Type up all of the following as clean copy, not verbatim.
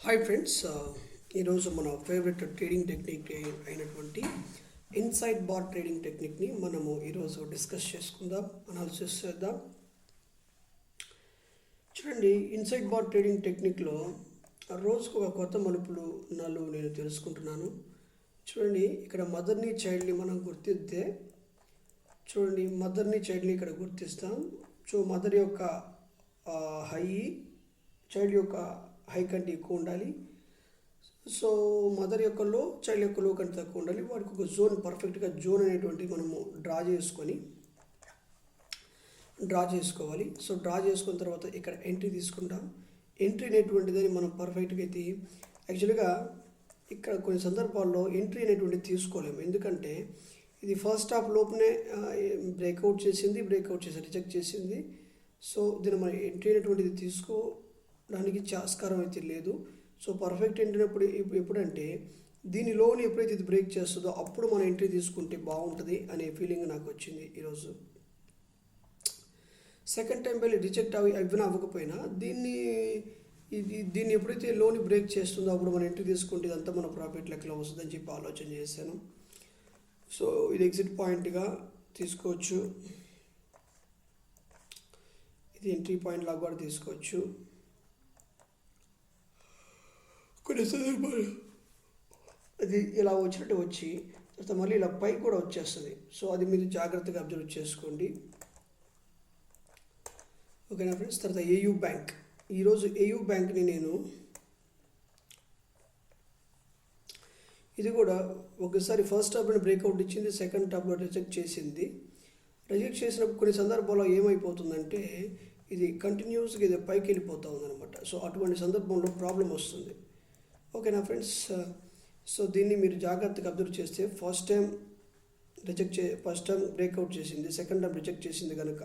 Hi friends, ఈరోజు మన favourite trading technique అయినటువంటి ఇన్సైడ్ బార్ ట్రేడింగ్ టెక్నిక్ని మనము ఈరోజు డిస్కస్ చేసుకుందాం, అనాలిసిస్ చేద్దాం. చూడండి, ఇన్సైడ్ బార్ ట్రేడింగ్ టెక్నిక్లో రోజుకు ఒక కొత్త మలుపులు నేను తెలుసుకుంటున్నాను. చూడండి, ఇక్కడ మదర్ని చైల్డ్ని మనం గుర్తిస్తే, చూడండి మదర్ని చైల్డ్ని ఇక్కడ గుర్తిస్తాం. సో మదర్ యొక్క హై చైల్డ్ యొక్క హై కంటే ఎక్కువ ఉండాలి. సో మదర్ యొక్క లో చైల్డ్ యొక్క లో కంటే తక్కువ ఉండాలి. వాడికి ఒక జోన్, పర్ఫెక్ట్గా జోన్ అనేటువంటి మనము డ్రా చేసుకోవాలి. సో డ్రా చేసుకున్న తర్వాత ఇక్కడ ఎంట్రీ తీసుకుంటాం. ఎంట్రీ అనేటువంటిదని మనం పర్ఫెక్ట్గా అయితే యాక్చువల్గా ఇక్కడ కొన్ని సందర్భాల్లో ఎంట్రీ అనేటువంటిది తీసుకోలేము. ఎందుకంటే ఇది ఫస్ట్ హాఫ్ లోపునే బ్రేక్అవుట్ చేసి రిజెక్ట్ చేసింది. సో దీన్ని మనం ఎంట్రీ అనేటువంటిది తీసుకోవడానికి ఆస్కారం అయితే లేదు. సో పర్ఫెక్ట్ ఎంట్రీ ఎప్పుడంటే దీనిలోని ఎప్పుడైతే ఇది బ్రేక్ చేస్తుందో అప్పుడు మనం ఎంట్రీ తీసుకుంటే బాగుంటుంది అనే ఫీలింగ్ నాకు వచ్చింది ఈరోజు. సెకండ్ టైం వెళ్ళి రిజెక్ట్ అవ్వకపోయినా దీన్ని ఎప్పుడైతే లోని బ్రేక్ చేస్తుందో అప్పుడు మనం ఎంట్రీ తీసుకుంటే ఇదంతా మన ప్రాఫిట్ లెక్కలో వస్తుందని చెప్పి ఆలోచన చేశాను. సో ఇది ఎగ్జిట్ పాయింట్గా తీసుకోవచ్చు, ఇది ఎంట్రీ పాయింట్ లాగా కూడా తీసుకోవచ్చు. కొన్ని సందర్భాలు అది ఇలా వచ్చినట్టు వచ్చి తర్వాత మళ్ళీ ఇలా పైకి కూడా వచ్చేస్తుంది. సో అది మీరు జాగ్రత్తగా అబ్జర్వ్ చేసుకోండి, ఓకేనా ఫ్రెండ్స్. తర్వాత ఏయూ బ్యాంక్, ఈరోజు ఏయూ బ్యాంక్ని నేను ఇది కూడా ఒకసారి ఫస్ట్ టాప్లో బ్రేక్అవుట్ ఇచ్చింది, సెకండ్ టాప్లో రిజెక్ట్ చేసింది. రిజెక్ట్ చేసినప్పుడు కొన్ని సందర్భాల్లో ఏమైపోతుందంటే ఇది కంటిన్యూస్గా ఇది పైకి వెళ్ళిపోతూ ఉందన్నమాట. సో అటువంటి సందర్భంలో ప్రాబ్లం వస్తుంది, ఓకేనా ఫ్రెండ్స్. సో దీన్ని మీరు జాగ్రత్తగా అబ్జర్వ్ చేస్తే ఫస్ట్ టైం బ్రేక్అవుట్ చేసింది, సెకండ్ టైం రిజెక్ట్ చేసింది కనుక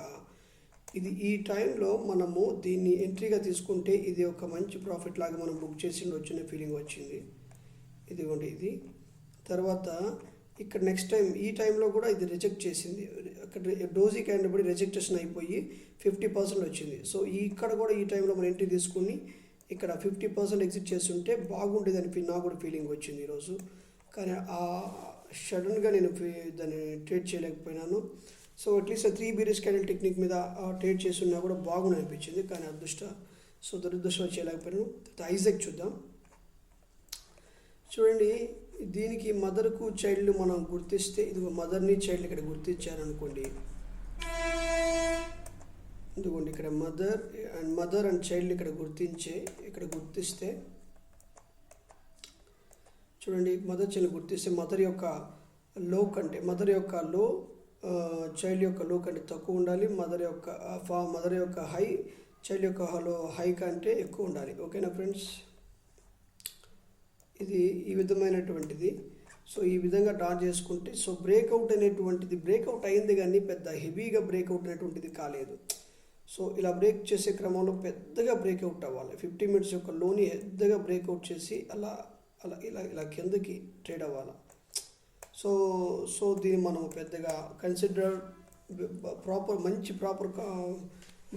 ఇది ఈ టైంలో మనము దీన్ని ఎంట్రీగా తీసుకుంటే ఇది ఒక మంచి ప్రాఫిట్ లాగా మనం బుక్ చేసి వచ్చిన ఫీలింగ్ వచ్చింది. ఇదిగోండి ఇది. తర్వాత ఇక్కడ నెక్స్ట్ టైం ఈ టైంలో కూడా ఇది రిజెక్ట్ చేసింది. అక్కడ డోజీ క్యాండిల్ పడి రిజెక్టేషన్ అయిపోయి 50% వచ్చింది. సో ఇక్కడ కూడా ఈ టైంలో మనం ఎంట్రీ తీసుకుని ఇక్కడ 50% ఎగ్జిట్ చేస్తుంటే బాగుండేదని నాకు కూడా ఫీలింగ్ వచ్చింది ఈరోజు. కానీ సడన్గా నేను దాన్ని ట్రేడ్ చేయలేకపోయినాను. So at least 3 bearish candle technique మీద ట్రేడ్ చేస్తున్నా కూడా బాగుండి అనిపించింది, కానీ దురదృష్టం చేయలేకపోయాను. ఐజాక్ చూద్దాం. చూడండి, దీనికి మదర్కు చైల్డ్ మనం గుర్తిస్తే, ఇది మదర్ని చైల్డ్ ఇక్కడ గుర్తించారనుకోండి, ఇదిగోండి ఇక్కడ మదర్ అండ్ చైల్డ్ ఇక్కడ గుర్తిస్తే చూడండి, మదర్ చైల్డ్ గుర్తిస్తే మదర్ యొక్క లో చైల్డ్ యొక్క లో కంటే తక్కువ ఉండాలి. మదర్ యొక్క హై చైల్డ్ యొక్క హై కంటే ఎక్కువ ఉండాలి, ఓకేనా ఫ్రెండ్స్. ఇది ఈ విధమైనటువంటిది. సో ఈ విధంగా డ్రా చేసుకుంటే సో బ్రేక్అవుట్ అయింది కానీ పెద్ద హెవీగా బ్రేక్అవుట్ అనేటువంటిది కాలేదు. సో ఇలా బ్రేక్ చేసే క్రమంలో పెద్దగా బ్రేక్అవుట్ అవ్వాలి. 50 మినిట్స్ యొక్క లోని పెద్దగా బ్రేక్అవుట్ చేసి అలా అలా ఇలా ఇలా కిందకి ట్రేడ్ అవ్వాలి. సో దీన్ని మనం పెద్దగా మంచి ప్రాపర్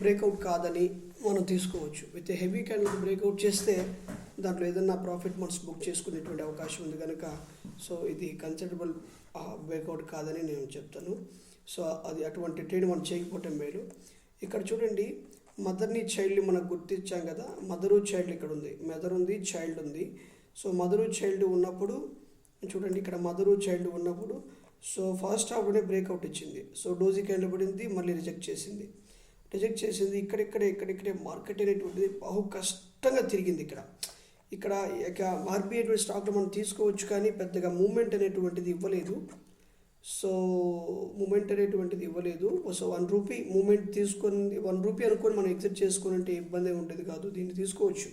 బ్రేక్అవుట్ కాదని మనం తీసుకోవచ్చు. విత్ హెవీ క్యాండిల్ బ్రేక్అవుట్ చేస్తే దాంట్లో ఏదైనా ప్రాఫిట్ మనసు బుక్ చేసుకునేటువంటి అవకాశం ఉంది కనుక సో ఇది కన్సిడరబుల్ బ్రేక్అవుట్ కాదని నేను చెప్తాను. సో అది అటువంటి ట్రేడ్ మనం చేయకపోవటం మేలు. ఇక్కడ చూడండి, మదర్ని చైల్డ్ని మనకు గుర్తించాం కదా, మదరు చైల్డ్ ఇక్కడ ఉంది, మదర్ ఉంది, చైల్డ్ ఉంది. సో మదరు చైల్డ్ ఉన్నప్పుడు చూడండి, ఇక్కడ మదరు చైల్డ్ ఉన్నప్పుడు సో ఫస్ట్ హాఫ్లోనే బ్రేక్అవుట్ ఇచ్చింది. సో డోజీ క్యాండిల్ పడింది, మళ్ళీ రిజెక్ట్ చేసింది. ఇక్కడిక్కడే మార్కెట్ అనేటువంటిది బహు కష్టంగా తిరిగింది. ఇక్కడ ఆర్బీఐ స్టాక్లో మనం తీసుకోవచ్చు, కానీ పెద్దగా మూమెంట్ అనేటువంటిది ఇవ్వలేదు. సో సో 1 రూపీ మూమెంట్ తీసుకొని 1 రూపీ అనుకొని మనం ఎగ్జిట్ చేసుకుని అంటే ఇబ్బంది ఉండేది కాదు, దీన్ని తీసుకోవచ్చు.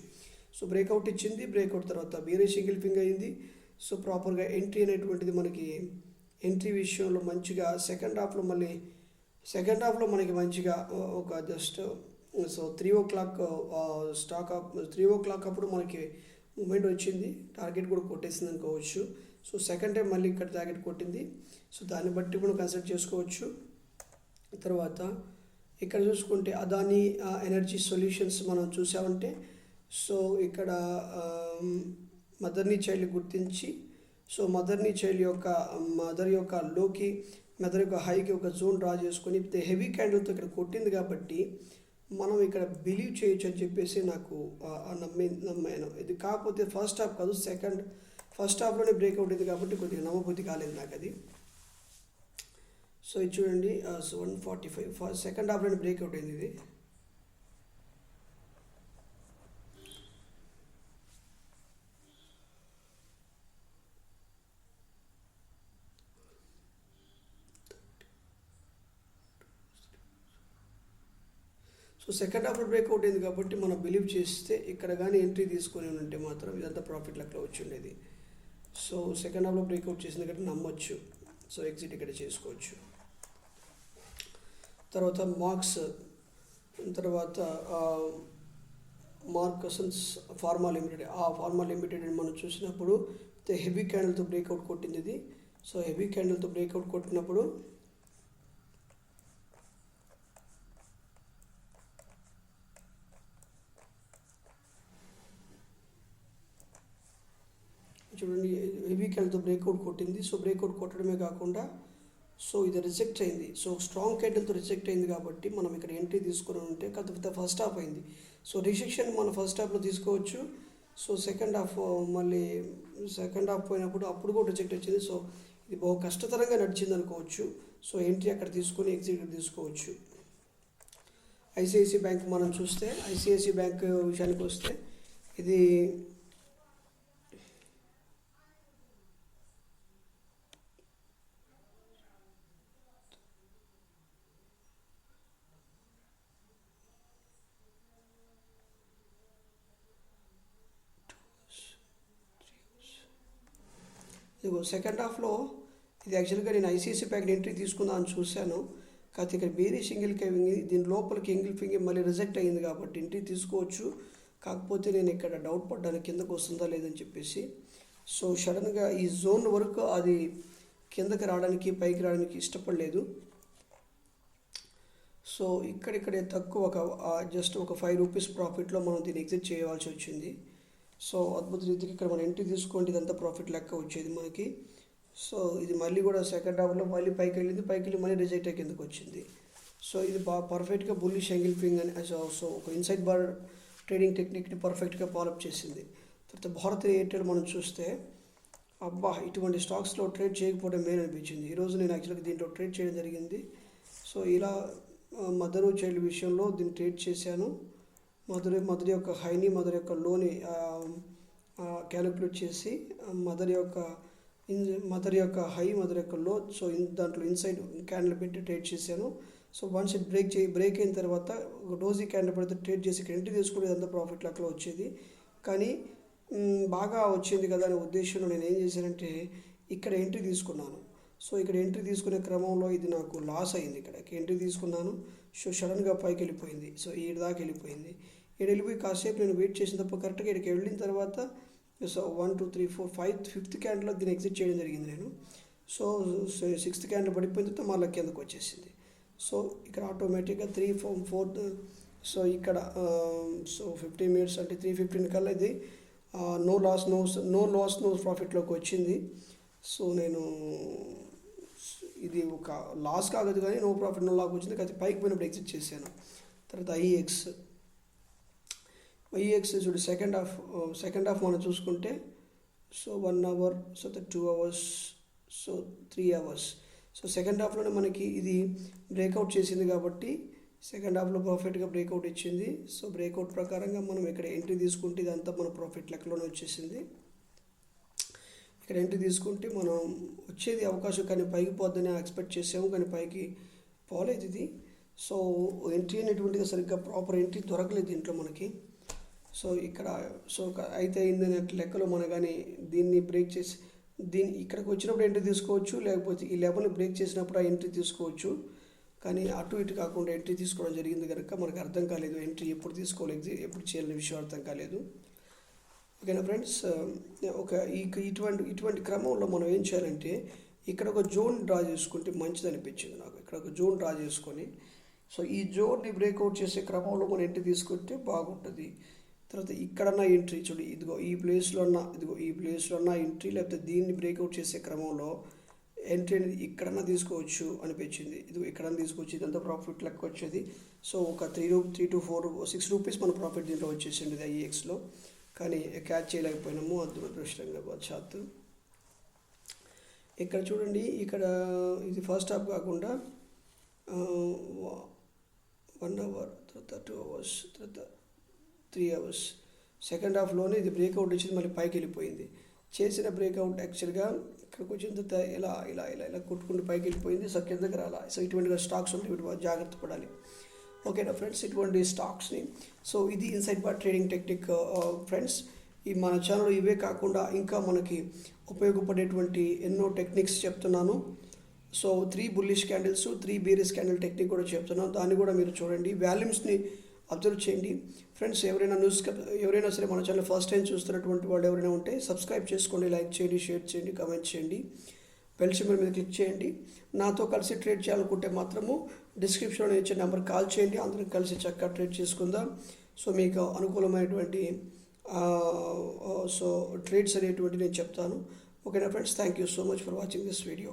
సో బ్రేక్అవుట్ ఇచ్చింది, బ్రేక్అవుట్ తర్వాత వేరే సింగిల్ అయింది. సో ప్రాపర్గా ఎంట్రీ అనేటువంటిది మనకి ఎంట్రీ విషయంలో మంచిగా సెకండ్ హాఫ్లో మనకి మంచిగా ఒక just so 3 o'clock stock 3 o'clock అప్పుడు మనకి మూమెంట్ వచ్చింది, టార్గెట్ కూడా కొట్టేసింది అనుకోవచ్చు. సో సెకండ్ టైం మళ్ళీ ఇక్కడ టార్గెట్ కొట్టింది. సో దాన్ని బట్టి కూడా కన్సిడర్ చేసుకోవచ్చు. తర్వాత ఇక్కడ చూసుకుంటే అదానీ ఎనర్జీ సొల్యూషన్స్ మనం చూసామంటే సో ఇక్కడ మదర్ని చైల్డ్ గుర్తించి, సో మదర్ యొక్క లోకి మదర్ యొక్క హైకి ఒక జోన్ డ్రా చేసుకొని హెవీ క్యాండిల్తో ఇక్కడ కొట్టింది కాబట్టి మనం ఇక్కడ బిలీవ్ చేయొచ్చు అని చెప్పేసి నాకు నమ్మాను. ఇది కాకపోతే ఫస్ట్ హాఫ్ కాదు, ఫస్ట్ హాఫ్లోనే బ్రేక్అవుట్ ఇది కాబట్టి కొద్దిగా నమ్మబుద్ధి కాలేదు నాకు అది. సో ఇది చూడండి, 145 సెకండ్ హాఫ్లోనే బ్రేక్అవుట్ అయింది ఇది. సో సెకండ్ హాఫ్లో బ్రేక్అవుట్ అయింది కాబట్టి మనం బిలీవ్ చేస్తే ఇక్కడ కానీ ఎంట్రీ తీసుకొని ఉంటే మాత్రం ఇదంతా ప్రాఫిట్ లెక్కలో వచ్చి ఉండేది. సో సెకండ్ హాఫ్లో బ్రేక్అవుట్ చేసింది కాబట్టి నమ్మొచ్చు. సో ఎగ్జిట్ ఇక్కడ చేసుకోవచ్చు. తర్వాత మార్కసన్స్ ఫార్మా లిమిటెడ్. ఆ ఫార్మా లిమిటెడ్ మనం చూసినప్పుడు హెవీ క్యాండిల్తో బ్రేక్అవుట్ కొట్టింది ఇది. సో హెవీ క్యాండిల్తో బ్రేక్అవుట్ కొట్టినప్పుడు చూడండి, హెవీ క్యాండిల్తో బ్రేక్అవుట్ కొట్టింది. సో బ్రేక్అవుట్ కొట్టడమే కాకుండా సో ఇది రిజెక్ట్ అయింది. సో స్ట్రాంగ్ క్యాండిల్తో రిజెక్ట్ అయింది కాబట్టి మనం ఇక్కడ ఎంట్రీ తీసుకుని ఉంటే కాకపోతే ఫస్ట్ హాఫ్ అయింది. సో రిజెక్షన్ మనం ఫస్ట్ హాఫ్లో తీసుకోవచ్చు. సో సెకండ్ హాఫ్ పోయినప్పుడు అప్పుడు కూడా రిజెక్ట్ వచ్చింది. సో ఇది బహు కష్టతరంగా నడిచింది అనుకోవచ్చు. సో ఎంట్రీ అక్కడ తీసుకొని ఎగ్జిట్ తీసుకోవచ్చు. ఐసిఐసిఐ బ్యాంక్ మనం చూస్తే, ఐసిఐసిఐ బ్యాంక్ విషయానికి వస్తే ఇది సెకండ్ హాఫ్లో ఇది యాక్చువల్గా నేను ఐసిఐసిఐ బ్యాంక్ ఎంట్రీ తీసుకుందామని చూశాను. కాకపోతే ఇక్కడ వేరే సింగిల్ కవింగ్ దీని లోపలికి ఎంగిల్ ఫింగర్ మళ్ళీ రిజెక్ట్ అయ్యింది కాబట్టి ఎంట్రీ తీసుకోవచ్చు. కాకపోతే నేను ఇక్కడ డౌట్ పడ్డాను కిందకు వస్తుందా లేదని చెప్పేసి. సో సడన్గా ఈ జోన్ వరకు అది కిందకి రావడానికి పైకి రావడానికి ఇష్టపడలేదు. సో ఇక్కడిక్కడే తక్కువ జస్ట్ ఒక 5 రూపీస్ ప్రాఫిట్లో మనం దీన్ని ఎగ్జిట్ చేయవలసి వచ్చింది. సో అద్భుత రీతికి ఇక్కడ మనం ఎంట్రీ తీసుకోండి ఇదంతా ప్రాఫిట్ లెక్క వచ్చేది మనకి. సో ఇది మళ్ళీ కూడా సెకండ్ హాఫ్లో మళ్ళీ పైకి వెళ్ళి మళ్ళీ రిజెక్ట్ అయ్యి కిందకు వచ్చింది. సో ఇది పర్ఫెక్ట్గా బుల్లిష్ యాంగిల్ ఫింగ్ అని సో ఒక ఇన్సైడ్ బార్ ట్రేడింగ్ టెక్నిక్ని పర్ఫెక్ట్గా ఫాలోఅప్ చేసింది. తర్వాత భారత్ ఎయిర్టెల్ మనం చూస్తే ఇటువంటి స్టాక్స్లో ట్రేడ్ చేయకపోవడం మేలు అనిపించింది. ఈరోజు నేను యాక్చువల్గా దీంట్లో ట్రేడ్ చేయడం జరిగింది. సో ఇలా మదర్ చైల్డ్ విషయంలో దీన్ని ట్రేడ్ చేశాను. మదర్ యొక్క హైని మదర్ యొక్క లోని క్యాలిక్యులేట్ చేసి మదర్ యొక్క హై మదర్ యొక్క లో సో దాంట్లో ఇన్సైడ్ క్యాండిల్ పెట్టి ట్రేడ్ చేశాను. సో వన్స్ ఇట్ బ్రేక్ అయిన తర్వాత ఒక డోజీ క్యాండిల్ పెడితే ట్రేడ్ చేసి ఇక్కడ ఎంట్రీ తీసుకునేది అంతా ప్రాఫిట్ లెక్కలో వచ్చేది. కానీ బాగా వచ్చింది కదా అనే ఉద్దేశంలో నేను ఏం చేశానంటే ఇక్కడ ఎంట్రీ తీసుకున్నాను. సో ఇక్కడ ఎంట్రీ తీసుకునే క్రమంలో ఇది నాకు లాస్ అయింది. ఇక్కడికి ఎంట్రీ తీసుకున్నాను. సో సడన్గా పైకి వెళ్ళిపోయింది. సో ఈడ దాకా వెళ్ళిపోయింది. వెళ్ళిపోయి కాసేపు నేను వెయిట్ చేసిన తప్ప కరెక్ట్గా ఇక్కడికి వెళ్ళిన తర్వాత సో 1 2 3 4 5 5th క్యాండిల్లో దీన్ని ఎగ్జిట్ చేయడం జరిగింది నేను. సో 6th క్యాండిల్ పడిపోయిన తర్వాత మళ్ళీ కిందకు వచ్చేసింది. సో ఇక్కడ ఆటోమేటిక్గా 3 4 సో ఇక్కడ సో 15 minutes అంటే 3:15 కల్లా ఇది నో లాస్ నో ప్రాఫిట్లోకి వచ్చింది. సో నేను ఇది ఒక లాస్ కాగదు కానీ నో ప్రాఫిట్ నో లాస్ వచ్చింది. కాకపోతే పైకి పోయినప్పుడు ఎగ్జిట్ చేశాను. తర్వాత ఐఎక్స్ చూడు సెకండ్ హాఫ్ మనం చూసుకుంటే so 1 hour, so 2 hours, so 3 hours. So second హాఫ్లోనే మనకి ఇది బ్రేక్అవుట్ చేసింది కాబట్టి సెకండ్ హాఫ్లో పర్ఫెక్ట్గా బ్రేక్అవుట్ ఇచ్చింది. సో బ్రేక్అవుట్ ప్రకారంగా మనం ఇక్కడ ఎంట్రీ తీసుకుంటే ఇదంతా మన ప్రాఫిట్ లెక్కలోనే వచ్చేసింది. ఇక్కడ ఎంట్రీ తీసుకుంటే మనం వచ్చేది అవకాశం కానీ పైకి పోద్దని ఎక్స్పెక్ట్ చేసాము కానీ పైకి పోలేదు ఇది. సో ఎంట్రీ అనేటువంటిది సరిగ్గా ప్రాపర్ ఎంట్రీ దొరకలేదు దీంట్లో మనకి. సో ఇక్కడ సో అయితే అయిందనే లెక్కలో మనం కానీ దీన్ని బ్రేక్ చేసి ఇక్కడికి వచ్చినప్పుడు ఎంట్రీ తీసుకోవచ్చు, లేకపోతే ఈ లెవెల్ని బ్రేక్ చేసినప్పుడు ఆ ఎంట్రీ తీసుకోవచ్చు. కానీ అటు ఇటు కాకుండా ఎంట్రీ తీసుకోవడం జరిగింది కనుక మనకు అర్థం కాలేదు ఎంట్రీ ఎప్పుడు తీసుకోవాలి ఎప్పుడు చేయాలనే విషయం అర్థం కాలేదు. ఓకేనా ఫ్రెండ్స్, ఇటువంటి క్రమంలో మనం ఏం చేయాలంటే ఇక్కడ ఒక జోన్ డ్రా చేసుకుంటే మంచిది అనిపించింది నాకు. ఇక్కడ ఒక జోన్ డ్రా చేసుకొని సో ఈ జోన్ని బ్రేక్అవుట్ చేసే క్రమంలో మనం ఎంట్రీ తీసుకుంటే బాగుంటుంది. తర్వాత ఇక్కడన్నా ఎంట్రీ చూడు, ఇదిగో ఈ ప్లేస్లో ఉన్న ఎంట్రీ, లేకపోతే దీన్ని బ్రేక్అవుట్ చేసే క్రమంలో ఎంట్రీ అనేది ఇక్కడన్నా తీసుకోవచ్చు అనిపించింది. ఇదిగో ఇక్కడన్నా తీసుకోవచ్చు, ఇదంతా ప్రాఫిట్ లెక్క వచ్చేది. సో ఒక 3 to 4 6 రూపీస్ మన ప్రాఫిట్ దీంట్లో వచ్చేసింది ఇది ఐఎక్స్లో. కానీ క్యాచ్ చేయలేకపోయినాము అదృష్టంగా బచాత్. ఇక్కడ చూడండి, ఇక్కడ ఇది ఫస్ట్ హాఫ్ కాకుండా 1 అవర్, తర్వాత 2 అవర్స్, తర్వాత 3 అవర్స్, సెకండ్ హాఫ్లోనే ఇది బ్రేక్అవుట్ వచ్చింది, మళ్ళీ పైకి వెళ్ళిపోయింది. చేసిన బ్రేక్అవుట్ యాక్చువల్గా ఇక్కడికి వచ్చిన తర్వాత ఇలా ఇలా ఇలా ఇలా కొట్టుకుంటూ పైకి వెళ్ళిపోయింది. సో కింద దగ్గర అలా. సో ఇటువంటి స్టాక్స్ ఉంటే వీటి జాగ్రత్త పడాలి. ఓకేనా ఫ్రెండ్స్, ఇటువంటి స్టాక్స్ని. సో ఇది inside bar trading technique friends. ఈ మన ఛానల్ ఇవే కాకుండా ఇంకా మనకి ఉపయోగపడేటువంటి ఎన్నో టెక్నిక్స్ చెప్తున్నాను. So 3 bullish candles, 3 bearish candle technique కూడా చెప్తున్నాను. దాన్ని కూడా మీరు చూడండి, వాల్యూమ్స్ని అబ్జర్వ్ చేయండి ఫ్రెండ్స్. ఎవరైనా సరే మన ఛానల్ ఫస్ట్ టైం చూస్తున్నటువంటి వాళ్ళు ఎవరైనా ఉంటే సబ్స్క్రైబ్ చేసుకోండి, లైక్ చేయండి, షేర్ చేయండి, కామెంట్ చేయండి, బెల్ సింబల్ మీద క్లిక్ చేయండి. నాతో కలిసి ట్రేడ్ చేయాలనుకుంటే మాత్రము డిస్క్రిప్షన్లో ఇచ్చే నెంబర్ కాల్ చేయండి, అందరం కలిసి చక్కగా ట్రేడ్ చేసుకుందాం. సో మీకు అనుకూలమైనటువంటి ట్రేడ్స్ అనేటువంటి నేను చెప్తాను. ఓకేనా friends, thank you so much for watching this video.